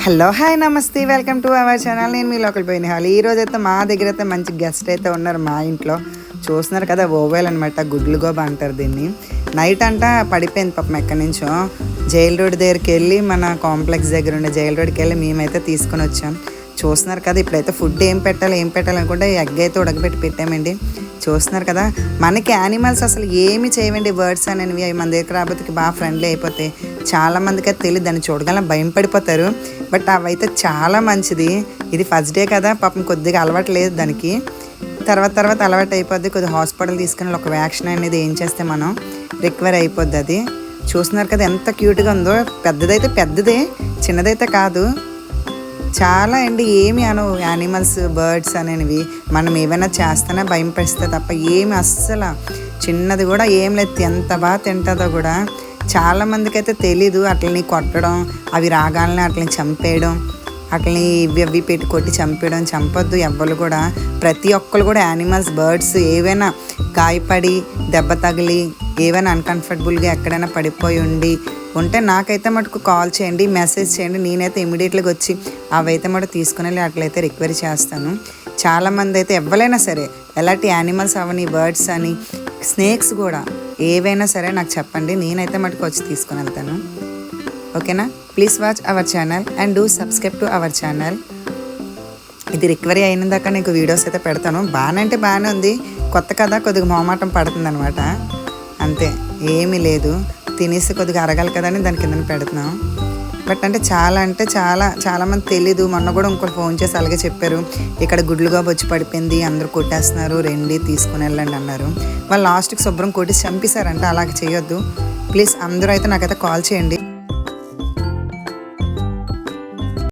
Hello hi నమస్తే welcome to our channel. నేను మీ local పోయిన హాలి. ఈరోజు అయితే మా దగ్గర అయితే మంచి గెస్ట్ అయితే ఉన్నారు మా ఇంట్లో. చూస్తున్నారు కదా, ఓవేల్ అనమాట, గుడ్లు గోబ అంటారు దీన్ని. నైట్ అంతా పడిపోయింది పాపం ఎక్కడి నుంచో. జైల్ రోడ్ దగ్గరికి వెళ్ళి, మన కాంప్లెక్స్ దగ్గర ఉండే జైల్ రోడ్కి వెళ్ళి మేమైతే తీసుకొని వచ్చాం. చూస్తున్నారు కదా, ఇప్పుడైతే ఫుడ్ ఏం పెట్టాలి అనుకుంటే ఎగ్ అయితే ఉడకబెట్టి పెట్టామండి. చూస్తున్నారు కదా, మనకి యానిమల్స్ అసలు ఏమి చేయవండి. బర్డ్స్ అనేవి అవి మన దగ్గర రాబోతుకి బాగా ఫ్రెండ్లీ అయిపోతాయి. చాలామందికి అయితే తెలియదు, దాన్ని చూడగల భయం పడిపోతారు. బట్ అవైతే చాలా మంచిది. ఇది ఫస్ట్ డే కదా, పాపం కొద్దిగా అలవాటు లేదు దానికి. తర్వాత అలవాటు అయిపోద్ది. కొద్దిగా హాస్పిటల్ తీసుకుని ఒక వ్యాక్సిన్ అనేది ఏం చేస్తే మనం రికవర్ అయిపోద్ది. అది చూస్తున్నారు కదా ఎంత క్యూట్గా ఉందో. పెద్దదైతే పెద్దదే, చిన్నదైతే కాదు. చాలా అండి, ఏమి అనవు యానిమల్స్, బర్డ్స్ అనేవి. మనం ఏమైనా చేస్తేనే భయం పడిస్తే తప్ప ఏమి అస్సలు చిన్నది కూడా ఏం లేదు. ఎంత బాగా తింటుందో కూడా. చాలామందికి అయితే తెలీదు. అట్లని కొట్టడం, అవి రాగాలని అట్లని చంపేయడం, అట్లని ఇవి పెట్టి కొట్టి చంపేయడం. చంపొద్దు ఎవ్వరు కూడా. ప్రతి ఒక్కరు కూడా యానిమల్స్, బర్డ్స్ ఏవైనా గాయపడి దెబ్బ తగిలి ఏవైనా అన్కంఫర్టబుల్గా ఎక్కడైనా పడిపోయి ఉంటే నాకైతే మటుకు కాల్ చేయండి, మెసేజ్ చేయండి. నేనైతే ఇమీడియట్గా వచ్చి అవైతే మటుకు తీసుకుని వెళ్ళి అట్లయితే రికవరీ చేస్తాను. చాలామంది అయితే ఎవరైనా సరే, ఎలాంటి యానిమల్స్ అవని, బర్డ్స్ అని, స్నేక్స్ కూడా ఏవైనా సరే నాకు చెప్పండి. నేనైతే మటుకు వచ్చి తీసుకుని వెళ్తాను. ఓకేనా? Please watch our channel and do subscribe to our channel. ఇది రికవరీ అయిన దాకా నీకు వీడియోస్ అయితే పెడతాను. బాగానే ఉంది. కొత్త కదా, కొద్దిగా మొహమాటం పడుతుంది అనమాట. అంతే, ఏమీ లేదు. తినేసి కొద్దిగా అరగాలి కదా అని దాని కింద పెడుతున్నాం. బట్ అంటే చాలామంది తెలీదు. మొన్న కూడా ఇంకోటి ఫోన్ చేసి అలాగే చెప్పారు, ఇక్కడ గుడ్లుగా వచ్చి పడిపోయింది, అందరూ కొట్టేస్తున్నారు, రండి తీసుకుని వెళ్ళండి అన్నారు. వాళ్ళు లాస్ట్కి శుభ్రం కొట్టి చంపేశారంట. అలాగే చేయొద్దు ప్లీజ్. అందరూ అయితే నాకైతే కాల్ చేయండి.